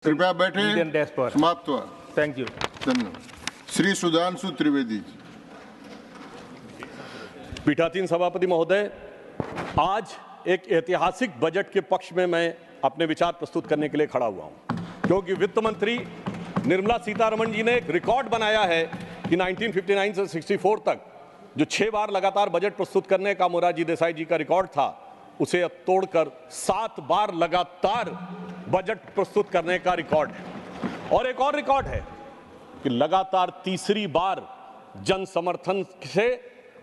कृपया बैठे। समाप्त हुआ। Thank you. धन्यवाद। श्री सुधांशु त्रिवेदी। पीठासीन सभापति महोदय, आज एक ऐतिहासिक बजट के पक्ष में मैं अपने विचार प्रस्तुत करने के लिए खड़ा हुआ हूं, क्योंकि वित्त मंत्री निर्मला सीतारमण जी ने एक रिकॉर्ड बनाया है कि 1959 से 64 तक जो 6 बार लगातार बजट प्रस्तुत करने का मोरारजी देसाई जी का रिकॉर्ड था, उसे अब तोड़कर 7 बार लगातार बजट प्रस्तुत करने का रिकॉर्ड है। और एक और रिकॉर्ड है कि लगातार तीसरी बार जन समर्थन से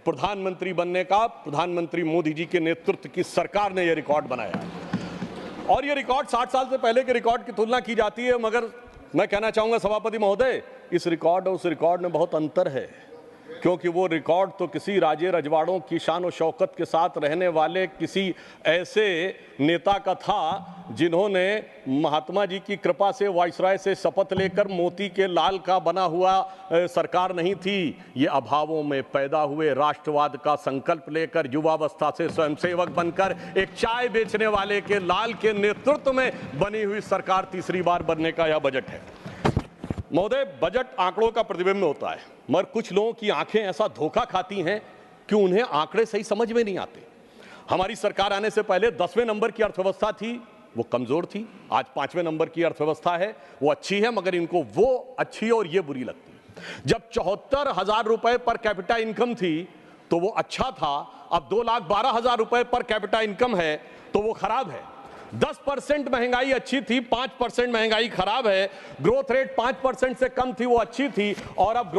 प्रधानमंत्री बनने का प्रधानमंत्री मोदी जी के नेतृत्व की सरकार ने यह रिकॉर्ड बनाया है। और यह रिकॉर्ड 60 साल से पहले के रिकॉर्ड की तुलना की जाती है, मगर मैं कहना चाहूंगा सभापति महोदय, इस रिकॉर्ड और उस रिकॉर्ड में बहुत अंतर है, क्योंकि वो रिकॉर्ड तो किसी राजे रजवाड़ों की शान और शौकत के साथ रहने वाले किसी ऐसे नेता का था जिन्होंने महात्मा जी की कृपा से वाइसराय से शपथ लेकर मोती के लाल का बना हुआ सरकार नहीं थी। ये अभावों में पैदा हुए राष्ट्रवाद का संकल्प लेकर युवावस्था से स्वयंसेवक बनकर एक चाय बेचने वाले के लाल के नेतृत्व में बनी हुई सरकार तीसरी बार बनने का यह बजट है। महोदय, बजट आंकड़ों का प्रतिबिंब होता है, मगर कुछ लोगों की आंखें ऐसा धोखा खाती हैं कि उन्हें आंकड़े सही समझ में नहीं आते। हमारी सरकार आने से पहले 10वें नंबर की अर्थव्यवस्था थी, वो कमजोर थी। आज 5वें नंबर की अर्थव्यवस्था है, वो अच्छी है, मगर इनको वो अच्छी और ये बुरी लगती है। जब 74,000 रुपए पर कैपिटा इनकम थी तो वो अच्छा था, अब 2,12,000 रुपए पर कैपिटा इनकम है तो वो खराब है। 10% महंगाई अच्छी थी, 5% महंगाई खराब है। ग्रोथ रेट 5% से कम थी, वो अच्छी थी, और अब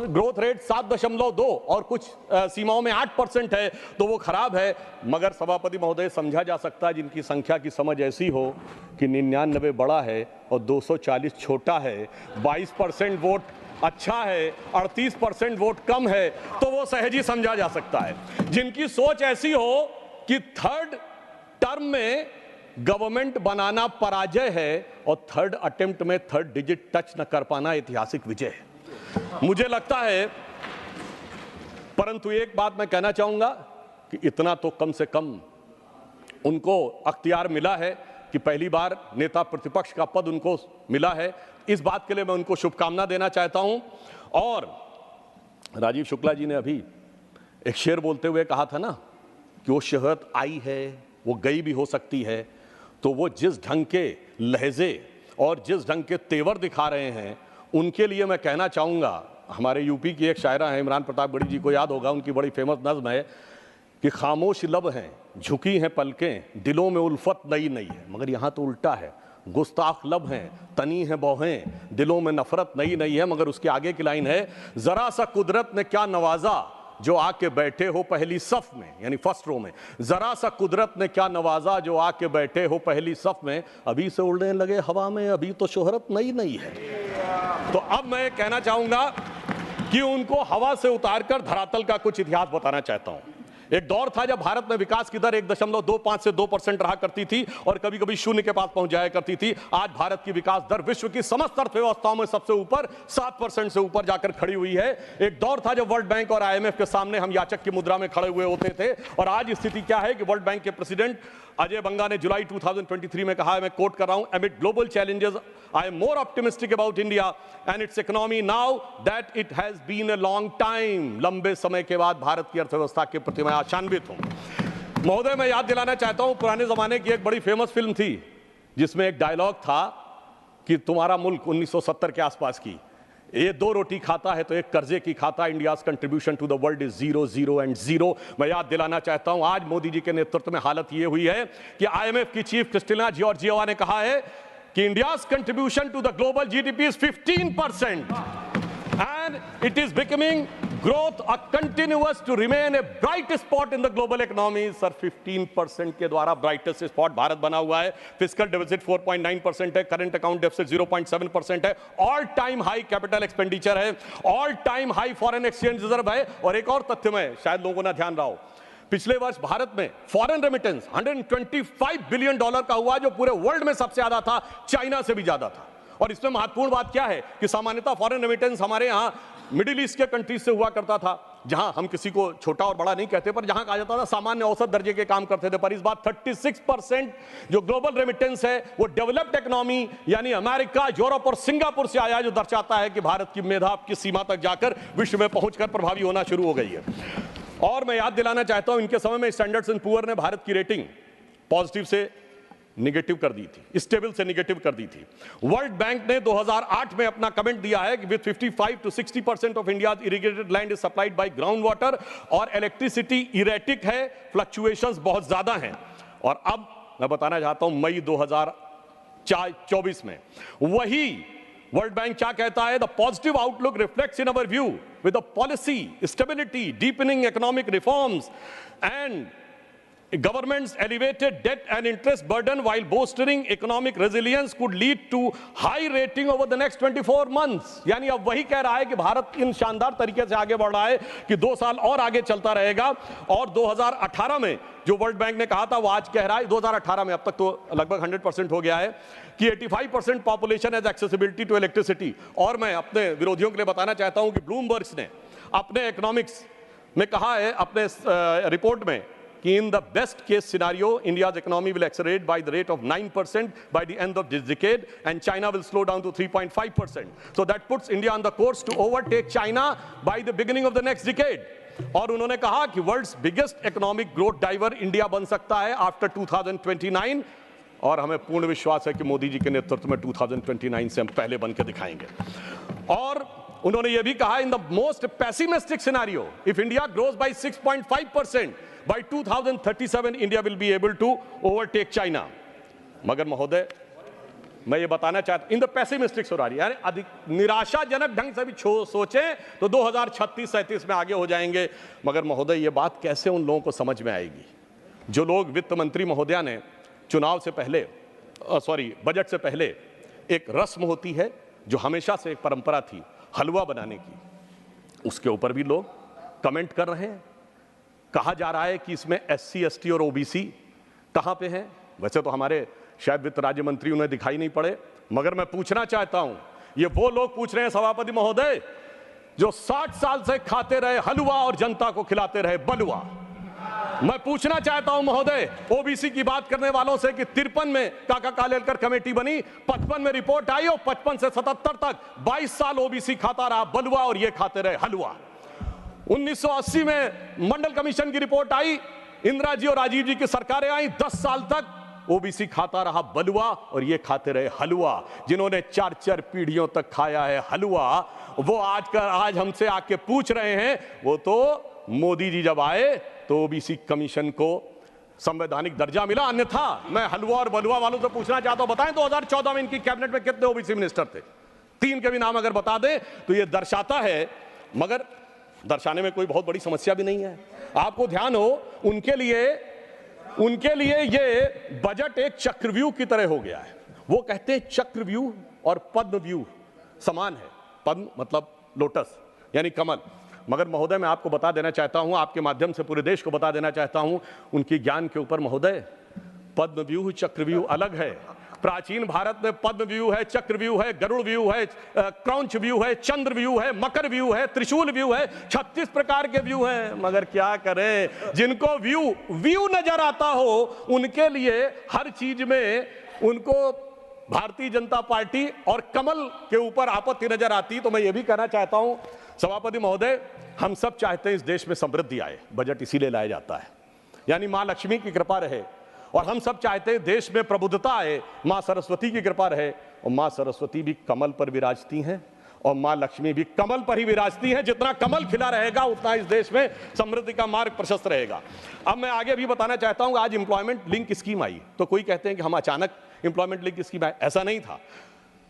ग्रोथ रेट 7.2 और कुछ सीमाओं में 8% है तो वो खराब है। मगर सभापति महोदय, समझा जा सकता है जिनकी संख्या की समझ ऐसी हो कि 99 बड़ा है और 240 छोटा है, 22% वोट अच्छा है, 38% वोट कम है, तो वो सहज ही समझा जा सकता है। जिनकी सोच ऐसी हो कि थर्ड टर्म में गवर्नमेंट बनाना पराजय है और थर्ड अटेम्प्ट में थर्ड डिजिट टच न कर पाना ऐतिहासिक विजय है, मुझे लगता है। परंतु एक बात मैं कहना चाहूंगा कि इतना तो कम से कम उनको अख्तियार मिला है कि पहली बार नेता प्रतिपक्ष का पद उनको मिला है। इस बात के लिए मैं उनको शुभकामना देना चाहता हूं। और राजीव शुक्ला जी ने अभी एक शेर बोलते हुए कहा था ना कि वो शोहरत आई है, वो गई भी हो सकती है, तो वो जिस ढंग के लहजे और जिस ढंग के तेवर दिखा रहे हैं, उनके लिए मैं कहना चाहूँगा, हमारे यूपी की एक शायरा है, इमरान प्रताप गढ़ी जी को याद होगा, उनकी बड़ी फेमस नज्म है कि खामोश लब हैं, झुकी हैं पलकें, दिलों में उल्फत नई नई है। मगर यहाँ तो उल्टा है, गुस्ताख लब हैं, तनी है बौहें, दिलों में नफरत नई नई है। मगर उसके आगे की लाइन है, जरा सा कुदरत ने क्या नवाजा जो आके बैठे हो पहली सफ में, यानी फर्स्ट रो में। जरा सा कुदरत ने क्या नवाजा जो आके बैठे हो पहली सफ में, अभी से उड़ने लगे हवा में, अभी तो शोहरत नई नई है। तो अब मैं कहना चाहूंगा कि उनको हवा से उतारकर धरातल का कुछ इतिहास बताना चाहता हूं। एक दौर था जब भारत में विकास की दर 1.25 से 2% रहा करती थी और कभी कभी शून्य के पास पहुंच जाया करती थी। आज भारत की विकास दर विश्व की समस्त अर्थव्यवस्थाओं में सबसे ऊपर 7% से ऊपर जाकर खड़ी हुई है। एक दौर था जब वर्ल्ड बैंक और IMF के सामने हम याचक की मुद्रा में खड़े हुए होते थे, और आज स्थिति क्या है कि वर्ल्ड बैंक के प्रेसिडेंट अजय बंगा ने जुलाई 2023 में कहा है, मैं कोट कर रहा हूं, amid global challenges I am more optimistic about India and its economy now that it has been a long time। लंबे समय के बाद भारत की अर्थव्यवस्था के प्रति मैं आशान्वित हूं। महोदय, मैं याद दिलाना चाहता हूं, पुराने जमाने की एक बड़ी फेमस फिल्म थी जिसमें एक डायलॉग था कि तुम्हारा मुल्क 1970 के आसपास की, ये 2 रोटी खाता है तो एक कर्जे की खाता। India's contribution to the world is 0, 0 and 0। मैं याद दिलाना चाहता हूं, आज मोदी जी के नेतृत्व में हालत ये हुई है कि IMF की चीफ क्रिस्टिना जॉर्जिएवा ने कहा है कि India's contribution to the global GDP is 15% and it is becoming growth a continuous to remain a bright spot in the global economy। Sir, 15% के द्वारा ब्राइटेस्ट स्पॉट भारत बना हुआ है। फिस्कल डेफिसिट 4.9% है, करंट अकाउंट डेफिसिट 0.7% है, all time high capital expenditure है, all time high foreign exchange reserve है। और एक और तथ्य में शायद लोगों ने ध्यान रहा हो, पिछले वर्ष भारत में फॉरेन रेमिटेंस $125 बिलियन का हुआ, जो पूरे वर्ल्ड में सबसे ज्यादा था, चाइना से भी ज्यादा था। और इसमें महत्वपूर्ण बात क्या है कि सामान्यतः फॉरेन रेमिटेंस हमारे यहाँ मिडिल ईस्ट के कंट्रीज से हुआ करता था, जहां हम किसी को छोटा और बड़ा नहीं कहते, पर जहां कहा जाता था सामान्य औसत दर्जे के काम करते थे। पर इस बार 36% जो ग्लोबल रेमिटेंस है वो डेवलप्ड इकोनॉमी यानी अमेरिका, यूरोप और सिंगापुर से आया, जो दर्शाता है कि भारत की मेधा किस सीमा तक जाकर विश्व में पहुंचकर प्रभावी होना शुरू हो गई है। और मैं याद दिलाना चाहता हूं, इनके समय में स्टैंडर्ड्स एंड पुअर ने भारत की रेटिंग पॉजिटिव से निगेटिव कर दी थी, स्टेबल से निगेटिव कर दी थी। वर्ल्ड बैंक ने 2008 में अपना कमेंट दिया है कि with 55 to 60% of India's irrigated land is supplied by ground water, और इलेक्ट्रिसिटी इरेटिक है, फ्लक्चुएशंस बहुत ज्यादा हैं। और अब मैं बताना चाहता हूं मई 2024 में वही वर्ल्ड बैंक क्या कहता है, the positive outlook reflects in our view with the policy stability, deepening economic reforms and government's elevated debt and interest burden while bolstering economic resilience could lead to high rating over the next 24 months। यानी अब वही कह रहा है कि भारत इन शानदार तरीके से आगे बढ़ रहा है कि 2 साल और आगे चलता रहेगा। और 2018 में जो वर्ल्ड बैंक ने कहा था वो आज कह रहा है 2018 में, अब तक तो लगभग 100% हो गया है, कि 85% population has accessibility to electricity. और मैं अपने विरोधियों के लिए बताना चाहता हूं कि ब्लूमबर्ग ने अपने इकोनॉमिक्स में कहा है, अपने रिपोर्ट में, कि in the best case scenario India's economy will accelerate by the rate of 9% by the end of this decade and China will slow down to 3.5%. So that puts India on the course to overtake China by the beginning of the next decade. और उन्होंने कहा कि world's biggest economic growth driver India बन सकता है after 2029, और हमें पूर्ण विश्वास है कि मोदी जी के नेतृत्व में 2029 से हम पहले बन के दिखाएंगे। और उन्होंने यह भी कहा, in the most pessimistic scenario if India grows bye 6.5% by 2037 India will be able to overtake China। मगर महोदय मैं ये बताना चाहता हूं, इन द पेसिमिस्टिक सिनेरियो, यानी अधिक निराशाजनक ढंग से भी सोचें तो 2036-37 में आगे हो जाएंगे। मगर महोदय ये बात कैसे उन लोगों को समझ में आएगी जो लोग, वित्त मंत्री महोदया ने चुनाव से पहले, बजट से पहले एक रस्म होती है जो हमेशा से एक परंपरा थी हलवा बनाने की, उसके ऊपर भी लोग कमेंट कर रहे हैं। कहा जा रहा है कि इसमें SC ST और OBC कहां पे हैं। वैसे तो हमारे शायद वित्त राज्य मंत्री उन्हें दिखाई नहीं पड़े, मगर मैं पूछना चाहता हूं, ये वो लोग पूछ रहे हैं सभापति महोदय जो 60 साल से खाते रहे हलवा और जनता को खिलाते रहे बलुआ। मैं पूछना चाहता हूं महोदय OBC की बात करने वालों से कि 53 में काका कालेलकर कमेटी बनी, 55 में रिपोर्ट आई और 55 से 77 तक 22 साल OBC खाता रहा बलुआ और ये खाते रहे हलवा। 1980 में मंडल कमीशन की रिपोर्ट आई, इंदिरा जी और राजीव जी की सरकारें आई, 10 साल तक OBC खाता रहा बलुआ और ये खाते रहे हलवा। जिन्होंने 4-4 पीढ़ियों तक खाया है हलवा, वो आज हमसे आके पूछ रहे हैं, वो तो मोदी जी जब आए तो OBC कमीशन को संवैधानिक दर्जा मिला, अन्यथा मैं हलवा और बलुआ वालों से पूछना चाहता हूं, बताएं 2014 में इनकी कैबिनेट में कितने OBC मिनिस्टर थे? 3 के भी नाम अगर बता दें तो ये दर्शाता है, मगर दर्शाने में कोई बहुत बड़ी समस्या भी नहीं है। आपको ध्यान हो, उनके लिए ये बजट एक चक्रव्यूह की तरह हो गया है। वो कहते हैं चक्रव्यूह और पद्मव्यूह समान है। पद्म मतलब लोटस यानी कमल, मगर महोदय मैं आपको बता देना चाहता हूं, आपके माध्यम से पूरे देश को बता देना चाहता हूं, उनकी ज्ञान के ऊपर महोदय पद्मव्यूह चक्रव्यूह अलग है। प्राचीन भारत में पद्म व्यू है, चक्र व्यू है, गरुड़ व्यू है, क्रौंच व्यू है, चंद्र व्यू है, मकर व्यू है, त्रिशूल व्यू है, 36 प्रकार के व्यू हैं। मगर क्या करें, जिनको व्यू नजर आता हो उनके लिए हर चीज में उनको भारतीय जनता पार्टी और कमल के ऊपर आपत्ति नजर आती। तो मैं ये भी कहना चाहता हूं सभापति महोदय, हम सब चाहते हैं इस देश में समृद्धि आए, बजट इसीलिए लाया जाता है, यानी मां लक्ष्मी की कृपा रहे, और हम सब चाहते हैं देश में प्रबुद्धता आए, मां सरस्वती की कृपा रहे। और मां सरस्वती भी कमल पर विराजती हैं और मां लक्ष्मी भी कमल पर ही विराजती हैं। जितना कमल खिला रहेगा उतना इस देश में समृद्धि का मार्ग प्रशस्त रहेगा। अब मैं आगे भी बताना चाहता हूं, आज एम्प्लॉयमेंट लिंक स्कीम आई तो कोई कहते हैं कि हम अचानक एम्प्लॉयमेंट लिंक स्कीम आए, ऐसा नहीं था।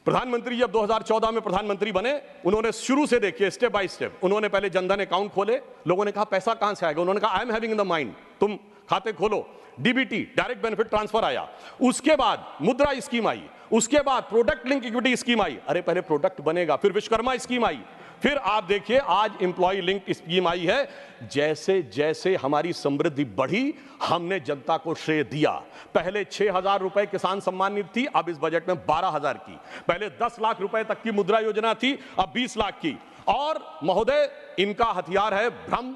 प्रधानमंत्री जब 2014 में प्रधानमंत्री बने, उन्होंने शुरू से देखिए स्टेप बाय स्टेप, उन्होंने पहले जनधन अकाउंट खोले। लोगों ने कहा पैसा कहां से आएगा, उन्होंने कहा I am having in the mind, तुम खाते खोलो। डीबीटी डायरेक्ट बेनिफिट ट्रांसफर आया, उसके बाद मुद्रा स्कीम आई, उसके बाद प्रोडक्ट लिंक इक्विटी स्कीम आई। अरे पहले प्रोडक्ट बनेगा, फिर विश्वकर्मा स्कीम आई, फिर आप देखिए आज एम्प्लॉय लिंक्ड स्कीम आई है। जैसे जैसे हमारी समृद्धि बढ़ी, हमने जनता को श्रेय दिया। पहले 6,000 रुपए किसान सम्मान निधि थी, अब इस बजट में 12,000 की। पहले 10 लाख रुपए तक की मुद्रा योजना थी, अब 20 लाख की। और महोदय, इनका हथियार है भ्रम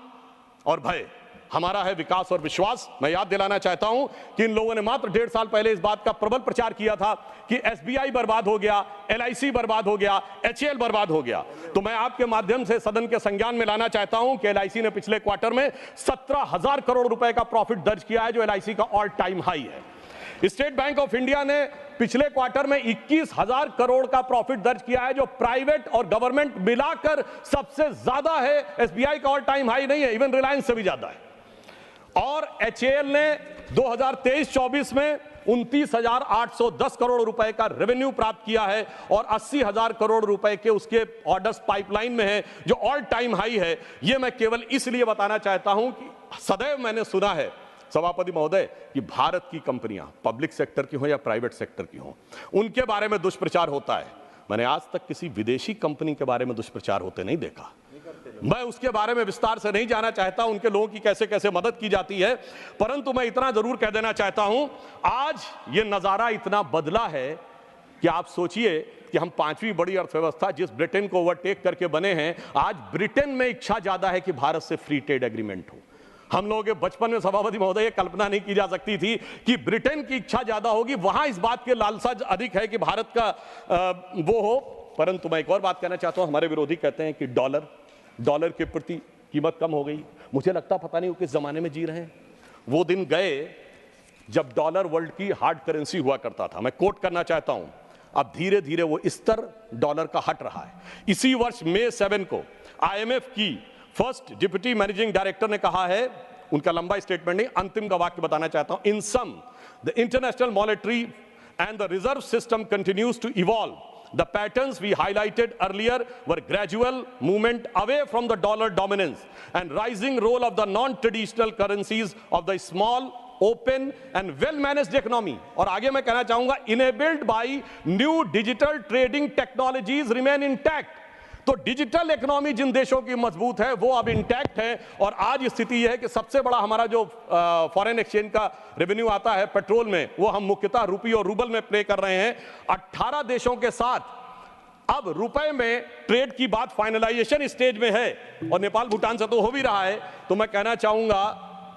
और भय, हमारा है विकास और विश्वास। मैं याद दिलाना चाहता हूं कि इन लोगों ने मात्र 1.5 साल पहले इस बात का प्रबल प्रचार किया था कि SBI बर्बाद हो गया, LIC बर्बाद हो गया, HAL बर्बाद हो गया। तो मैं आपके माध्यम से सदन के संज्ञान में लाना चाहता हूं कि LIC ने पिछले क्वार्टर में 17,000 करोड़ रुपए का प्रॉफिट दर्ज किया है, जो LIC का ऑल टाइम हाई है। स्टेट बैंक ऑफ इंडिया ने पिछले क्वार्टर में 21,000 करोड़ का प्रॉफिट दर्ज किया है, जो प्राइवेट और गवर्नमेंट मिलाकर सबसे ज्यादा है। SBI का ऑल टाइम हाई नहीं है, इवन रिलायंस से भी ज्यादा है। और HAL ने 2023-24 में 29,810 करोड़ रुपए का रेवेन्यू प्राप्त किया है और 80,000 करोड़ रुपए के उसके ऑर्डर्स पाइपलाइन में है, जो ऑल टाइम हाई है। यह मैं केवल इसलिए बताना चाहता हूं कि सदैव मैंने सुना है सभापति महोदय कि भारत की कंपनियां, पब्लिक सेक्टर की हो या प्राइवेट सेक्टर की हो, उनके बारे में दुष्प्रचार होता है। मैंने आज तक किसी विदेशी कंपनी के बारे में दुष्प्रचार होते नहीं देखा। मैं उसके बारे में विस्तार से नहीं जाना चाहता, उनके लोगों की कैसे कैसे मदद की जाती है, परंतु मैं इतना जरूर कह देना चाहता हूं, आज ये नजारा इतना बदला है कि आप सोचिए कि हम 5वीं बड़ी अर्थव्यवस्था जिस ब्रिटेन को ओवरटेक करके बने हैं, आज ब्रिटेन में इच्छा ज्यादा है कि भारत से फ्री ट्रेड एग्रीमेंट हो। हम लोगों के बचपन में सभापति महोदय, कल्पना नहीं की जा सकती थी कि ब्रिटेन की इच्छा ज्यादा होगी, वहां इस बात के लालसा अधिक है कि भारत का वो हो। परंतु मैं एक और बात कहना चाहता हूं, हमारे विरोधी कहते हैं कि डॉलर के प्रति कीमत कम हो गई। मुझे लगता पता नहीं वो किस जमाने में जी रहे हैं। वो दिन गए जब डॉलर वर्ल्ड की हार्ड करेंसी हुआ करता था। मैं कोट करना चाहता हूं, अब धीरे धीरे वो स्तर डॉलर का हट रहा है। इसी वर्ष मई 7 को IMF की फर्स्ट डिप्टी मैनेजिंग डायरेक्टर ने कहा है, उनका लंबा स्टेटमेंट नहीं, अंतिम का वाक्य बताना चाहता हूं, in sum the international monetary and the reserve system continues to evolve. The patterns we highlighted earlier were gradual movement away from the dollar dominance and rising role of the non-traditional currencies of the small, open and well-managed economy. और आगे मैं कहना चाहूंगा, enabled by new digital trading technologies remain intact. तो digital economy जिन देशों की मजबूत है वो अब इंटैक्ट है। और आज स्थिति यह है कि सबसे बड़ा हमारा जो फॉरेन एक्सचेंज का रेवेन्यू आता है पेट्रोल में, वो हम मुख्यतः रुपये और रूबल में प्ले कर रहे हैं। 18 देशों के साथ अब रुपए में ट्रेड की बात फाइनलाइजेशन स्टेज में है और नेपाल भूटान से तो हो भी रहा है। तो मैं कहना चाहूंगा,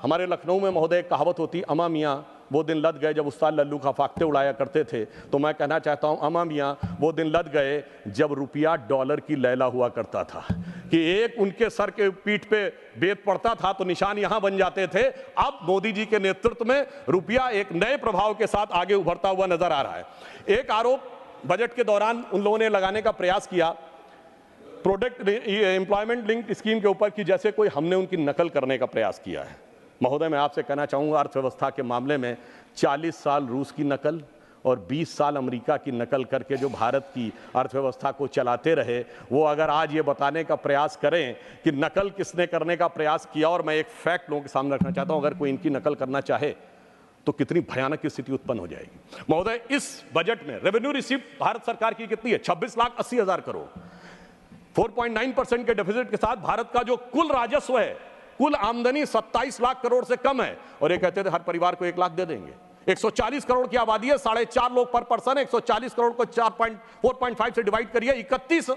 हमारे लखनऊ में महोदय कहावत होती, अमा मियाँ वो दिन लद गए जब उस्ताद लल्लू खा फाख्ते उड़ाया करते थे। तो मैं कहना चाहता हूं, अमा मियाँ वो दिन लद गए जब रुपया डॉलर की लैला हुआ करता था कि एक उनके सर के पीठ पे बेत पड़ता था तो निशान यहां बन जाते थे। अब मोदी जी के नेतृत्व में रुपया एक नए प्रभाव के साथ आगे उभरता हुआ नजर आ रहा है। एक आरोप बजट के दौरान उन लोगों ने लगाने का प्रयास किया प्रोडक्ट एम्प्लॉयमेंट लिंक्ड स्कीम के ऊपर कि जैसे कोई हमने उनकी नकल करने का प्रयास किया है। महोदय, मैं आपसे कहना चाहूंगा, अर्थव्यवस्था के मामले में 40 साल रूस की नकल और 20 साल अमेरिका की नकल करके जो भारत की अर्थव्यवस्था को चलाते रहे, वो अगर आज ये बताने का प्रयास करें कि नकल किसने करने का प्रयास किया, और मैं एक फैक्ट लोगों के सामने रखना चाहता हूं, अगर कोई इनकी नकल करना चाहे तो कितनी भयानक स्थिति उत्पन्न हो जाएगी। महोदय, इस बजट में रेवेन्यू रिसीप्ट भारत सरकार की कितनी है? 26,80,000 करोड़। 4.9% के डेफिसिट के साथ भारत का जो कुल राजस्व है, कुल आमदनी 27 लाख करोड़ से कम है। और ये कहते थे हर परिवार को 1 लाख दे देंगे। 140 करोड़ की आबादी है, 4.5 लोग पर पर्सन है। 140 करोड़ को 4.5 से डिवाइड करिए, 31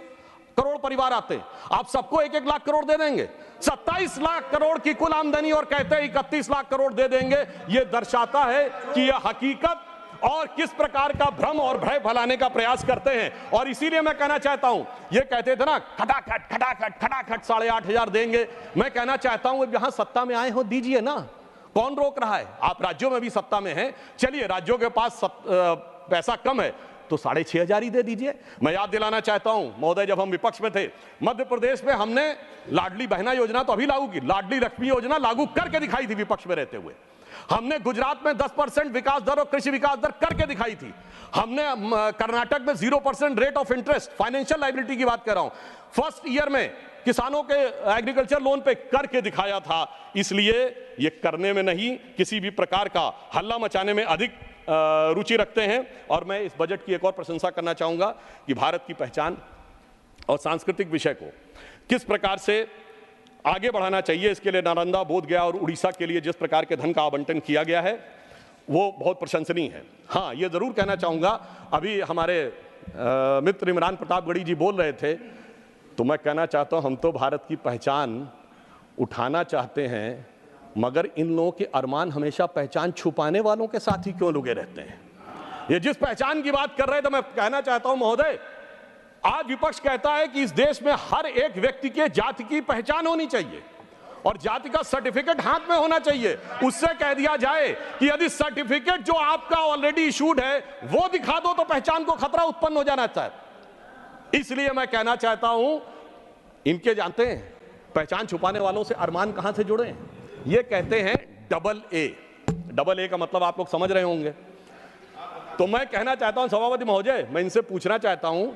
करोड़ परिवार आते हैं। आप सबको 1-1 लाख करोड़ दे देंगे। 27 लाख करोड़ की कुल आमदनी और कहते हैं 31 लाख करोड़ दे देंगे। यह दर्शाता है कि यह हकीकत और किस प्रकार का भ्रम और भय फैलाने का प्रयास करते हैं। और इसीलिए मैं कहना चाहता हूं, ये कहते थे ना खटाखट 8,500 देंगे। मैं कहना चाहता हूं, यहां सत्ता में आए हो, दीजिए ना, कौन रोक रहा है? आप राज्यों में भी सत्ता में हैं, चलिए राज्यों के पास पैसा कम है तो 6,500 ही दे दीजिए। मैं याद दिलाना चाहता हूं महोदय, जब हम विपक्ष में थे, मध्य प्रदेश में हमने लाडली बहना योजना तो अभी लागू की, लाडली लक्ष्मी योजना लागू करके दिखाई थी विपक्ष में रहते हुए। हमने गुजरात में 10% विकास दर और कृषि विकास दर करके दिखाई थी। हमने कर्नाटक में 0% rate of interest, financial liability की बात कर रहा हूं, फर्स्ट ईयर में किसानों के एग्रीकल्चर लोन पे करके दिखाया था। इसलिए ये करने में नहीं, किसी भी प्रकार का हल्ला मचाने में अधिक रुचि रखते हैं। और मैं इस बजट की एक और प्रशंसा करना चाहूंगा कि भारत की पहचान और सांस्कृतिक विषय को किस प्रकार से आगे बढ़ाना चाहिए, इसके लिए नालंदा, बोधगया और उड़ीसा के लिए जिस प्रकार के धन का आवंटन किया गया है वो बहुत प्रशंसनीय है। हाँ, ये जरूर कहना चाहूँगा, अभी हमारे मित्र इमरान प्रतापगढ़ी जी बोल रहे थे, तो मैं कहना चाहता हूँ हम तो भारत की पहचान उठाना चाहते हैं, मगर इन लोगों के अरमान हमेशा पहचान छुपाने वालों के साथ ही क्यों लुके रहते हैं। ये जिस पहचान की बात कर रहे थे, मैं कहना चाहता हूं महोदय, आज विपक्ष कहता है कि इस देश में हर एक व्यक्ति के जाति की पहचान होनी चाहिए और जाति का सर्टिफिकेट हाथ में होना चाहिए। उससे कह दिया जाए कि यदि सर्टिफिकेट जो आपका ऑलरेडी इशूड है वो दिखा दो तो पहचान को खतरा उत्पन्न हो जाना चाहिए। इसलिए मैं कहना चाहता हूं, इनके जानते हैं पहचान छुपाने वालों से अरमान कहां से जुड़े हैं। ये कहते हैं डबल ए का मतलब आप लोग समझ रहे होंगे। तो मैं कहना चाहता हूं सभापति महोदय, मैं इनसे पूछना चाहता हूं,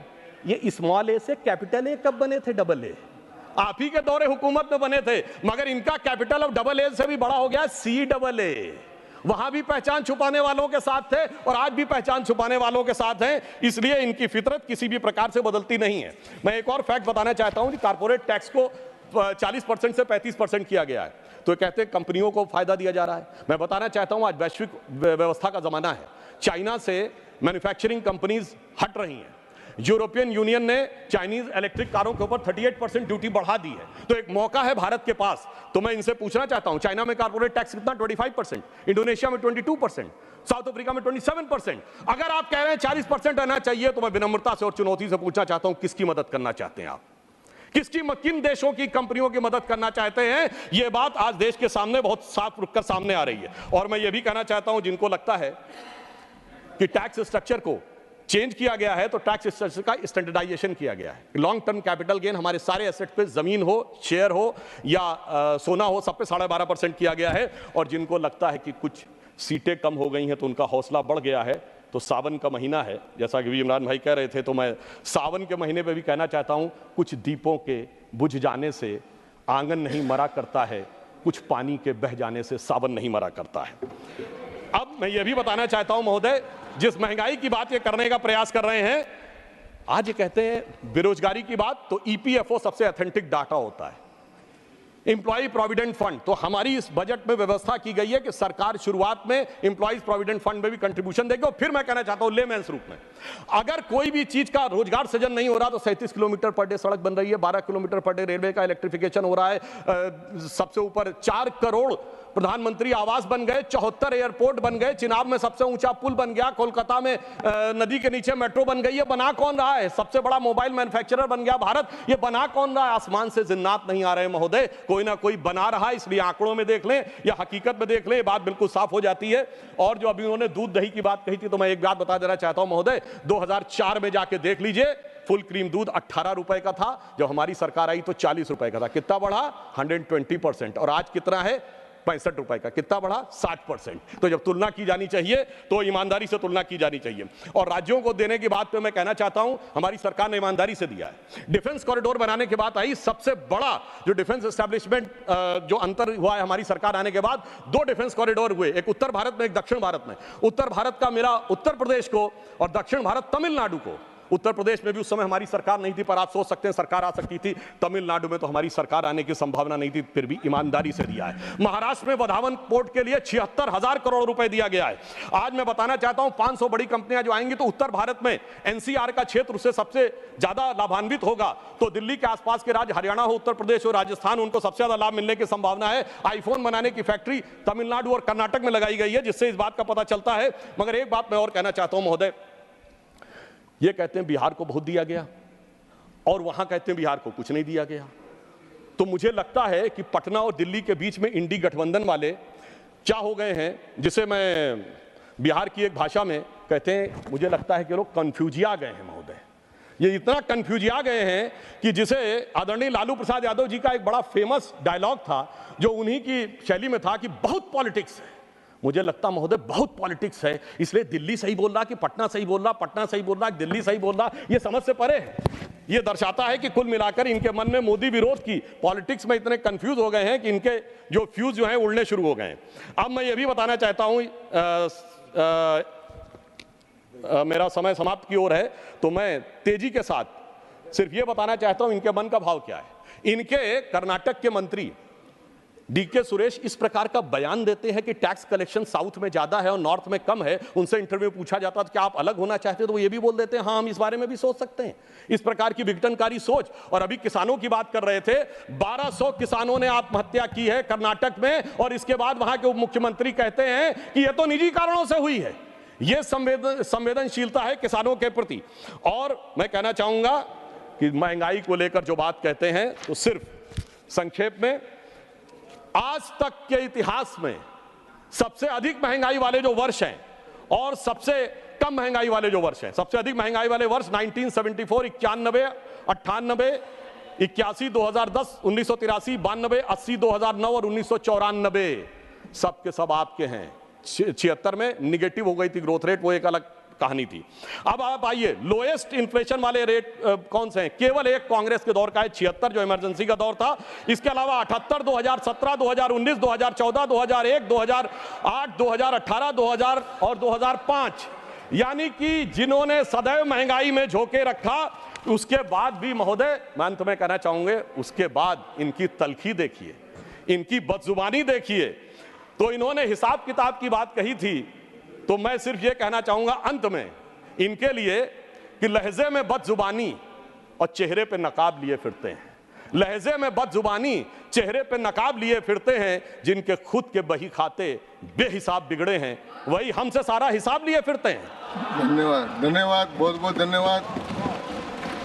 ये स्मॉल ए से कैपिटल ए कब बने थे डबल ए? आप ही के दौरे हुकूमत में बने थे, मगर इनका कैपिटल अब डबल ए से भी बड़ा हो गया सी डबल ए। वहां भी पहचान छुपाने वालों के साथ थे और आज भी पहचान छुपाने वालों के साथ हैं, इसलिए इनकी फितरत किसी भी प्रकार से बदलती नहीं है। मैं एक और फैक्ट बताना चाहता हूं कि कारपोरेट टैक्स को 40% से 35% किया गया है, तो कहते हैं कंपनियों को फायदा दिया जा रहा है। मैं बताना चाहता हूं आज वैश्विक व्यवस्था का जमाना है, चाइना से मैन्युफैक्चरिंग कंपनीज हट रही हैं। यूरोपियन यूनियन ने चाइनीज इलेक्ट्रिक कारों के ऊपर 38% ड्यूटी बढ़ा दी है, तो एक मौका है भारत के पास। तो मैं इनसे पूछना चाहता हूं, चाइना में कारपोरेट टैक्स कितना? 25%, इंडोनेशिया में 22%, साउथ अफ्रीका में 27%। अगर आप कह रहे हैं 40% रहना चाहिए, तो मैं विनम्रता से और चुनौती से पूछना चाहता हूं, किसकी मदद करना चाहते हैं आप? किन देशों की कंपनियों की मदद करना चाहते हैं? यह बात आज देश के सामने बहुत साफ रुक कर सामने आ रही है। और मैं यह भी कहना चाहता हूं, जिनको लगता है कि टैक्स स्ट्रक्चर को चेंज किया गया है, तो टैक्स स्ट्रक्चर का स्टैंडर्डाइजेशन किया गया है। लॉन्ग टर्म कैपिटल गेन हमारे सारे एसेट पे, जमीन हो, शेयर हो या सोना हो, सब पे 12.5% किया गया है। और जिनको लगता है कि कुछ सीटें कम हो गई हैं तो उनका हौसला बढ़ गया है, तो सावन का महीना है, जैसा कि इमरान भाई कह रहे थे, तो मैं सावन के महीने पे भी कहना चाहता हूं, कुछ दीपों के बुझ जाने से आंगन नहीं मरा करता है, कुछ पानी के बह जाने से सावन नहीं मरा करता है। अब मैं ये भी बताना चाहता हूं महोदय, जिस महंगाई की बात ये करने का प्रयास कर रहे हैं, आज ये कहते हैं बेरोजगारी की बात, तो ईपीएफओ सबसे ऑथेंटिक डाटा होता है, एम्प्लॉय प्रोविडेंट फंड। तो हमारी इस बजट में व्यवस्था की गई है कि सरकार शुरुआत में एम्प्लॉयज प्रोविडेंट फंड में भी कंट्रीब्यूशन देगी। और फिर मैं कहना चाहता हूं लेमेंस रूप में, अगर कोई भी चीज का रोजगार सृजन नहीं हो रहा, तो 37 किलोमीटर पर डे सड़क बन रही है, 12 किलोमीटर पर डे रेलवे का इलेक्ट्रिफिकेशन हो रहा है, सबसे ऊपर 4 करोड़ प्रधानमंत्री आवास बन गए, 74 एयरपोर्ट बन गए, चिनाब में सबसे ऊंचा पुल बन गया, कोलकाता में नदी के नीचे मेट्रो बन गई। ये बना कौन रहा है? सबसे बड़ा मोबाइल मैन्युफैक्चरर बन गया भारत। ये बना कौन रहा है? आसमान से जिन्नात नहीं आ रहे महोदय, कोई ना कोई बना रहा है। इसलिए आंकड़ों में देख लें या हकीकत में देख लें, ये बात बिल्कुल साफ हो जाती है। और जो अभी उन्होंने दूध दही की बात कही थी, तो मैं एक बात बता देना चाहता हूं महोदय, 2004 में जाके देख लीजिए, फुल क्रीम दूध 18 रुपए का था, जब हमारी सरकार आई तो 40 रुपए का था। कितना बढ़ा? 120%। और आज कितना है? 65 रुपए का। कितना बढ़ा? 60%। तो जब तुलना की जानी चाहिए तो ईमानदारी से तुलना की जानी चाहिए। और राज्यों को देने की बात पे मैं कहना चाहता हूं, हमारी सरकार ने ईमानदारी से दिया है। डिफेंस कॉरिडोर बनाने की बात आई, सबसे बड़ा जो डिफेंस एस्टेब्लिशमेंट जो अंतर हुआ है हमारी सरकार आने के बाद, 2 डिफेंस कॉरिडोर हुए, एक उत्तर भारत में, एक दक्षिण भारत में। उत्तर भारत का मिला उत्तर प्रदेश को और दक्षिण भारत तमिलनाडु को। उत्तर प्रदेश में भी उस समय हमारी सरकार नहीं थी, पर आप सोच सकते हैं सरकार आ सकती थी। तमिलनाडु में तो हमारी सरकार आने की संभावना नहीं थी, फिर भी ईमानदारी से दिया है। महाराष्ट्र में वधावन पोर्ट के लिए 76,000 करोड़ रुपए दिया गया है। आज मैं बताना चाहता हूं, 500 बड़ी कंपनियां जो आएंगी, तो उत्तर भारत में एनसीआर का क्षेत्र उससे सबसे ज्यादा लाभान्वित होगा। तो दिल्ली के आसपास के राज्य, हरियाणा हो, उत्तर प्रदेश हो, राजस्थान, उनको सबसे ज्यादा लाभ मिलने की संभावना है। आईफोन बनाने की फैक्ट्री तमिलनाडु और कर्नाटक में लगाई गई है, जिससे इस बात का पता चलता है। मगर एक बात मैं और कहना चाहता हूं महोदय, ये कहते हैं बिहार को बहुत दिया गया और वहां कहते हैं बिहार को कुछ नहीं दिया गया। तो मुझे लगता है कि पटना और दिल्ली के बीच में इंडी गठबंधन वाले क्या हो गए हैं, जिसे मैं बिहार की एक भाषा में कहते हैं, मुझे लगता है कि लोग कंफ्यूजिया गए हैं महोदय। ये इतना कंफ्यूजिया गए हैं कि जिसे आदरणीय लालू प्रसाद यादव जी का एक बड़ा फेमस डायलॉग था, जो उन्हीं की शैली में था कि बहुत पॉलिटिक्स है। मुझे लगता महोदय बहुत पॉलिटिक्स है, इसलिए दिल्ली सही बोल रहा कि पटना सही बोल रहा, पटना सही बोल रहा दिल्ली सही बोल रहा, ये समझ से परे है। ये दर्शाता है कि कुल मिलाकर इनके मन में मोदी विरोध की पॉलिटिक्स में इतने कंफ्यूज हो गए हैं कि इनके जो फ्यूज जो हैं उड़ने शुरू हो गए हैं। अब मैं ये भी बताना चाहता हूं, मेरा समय समाप्त की ओर है, तो मैं तेजी के साथ सिर्फ ये बताना चाहता हूं इनके मन का भाव क्या है। इनके कर्नाटक के मंत्री डीके सुरेश इस प्रकार का बयान देते हैं कि टैक्स कलेक्शन साउथ में ज्यादा है और नॉर्थ में कम है। उनसे इंटरव्यू पूछा जाता तो क्या आप अलग होना चाहते, तो वो ये भी बोल देते हैं हाँ हम इस बारे में भी सोच सकते हैं। इस प्रकार की विघटनकारी सोच। और अभी किसानों की बात कर रहे थे, 1200 किसानों ने आत्महत्या की है कर्नाटक में, और इसके बाद वहां के उप मुख्यमंत्री कहते हैं कि यह तो निजी कारणों से हुई है। यह संवेदनशीलता है किसानों के प्रति। और मैं कहना चाहूंगा कि महंगाई को लेकर जो बात कहते हैं, तो सिर्फ संक्षेप में, आज तक के इतिहास में सबसे अधिक महंगाई वाले जो वर्ष हैं और सबसे कम महंगाई वाले जो वर्ष हैं, सबसे अधिक महंगाई वाले वर्ष 1974, 91, 98, 81, 2010, 1983, 92, 80, 2009 और 1994 सब के सब आपके हैं। 76 में निगेटिव हो गई थी ग्रोथ रेट, वो एक अलग कहानी थी। अब आप आइए, लोएस्ट इन्फ्लेशन वाले रेट कौन से हैं? केवल एक कांग्रेस के दौर का है 76 जो इमरजेंसी का दौर था। इसके अलावा 78, 2017, 2019, 2014, 2001, 2008, 2018, 2000 और 2005, यानी कि जिन्होंने सदैव महंगाई में झोंके रखा, उसके बाद भी महोदय मैं अंत में कहना चाहूंगे, उसके बाद इनकी तलखी देखिए, इनकी बदजुबानी देखिए। तो इन्होंने हिसाब किताब की बात कही थी, तो मैं सिर्फ ये कहना चाहूंगा अंत में इनके लिए कि लहजे में बदजुबानी और चेहरे पे नकाब लिए फिरते हैं। लहजे में बदजुबानी, चेहरे पे नकाब लिए फिरते हैं। जिनके खुद के बही खाते बेहिसाब बिगड़े हैं, वही हमसे सारा हिसाब लिए फिरते हैं। धन्यवाद, धन्यवाद, बहुत बहुत धन्यवाद।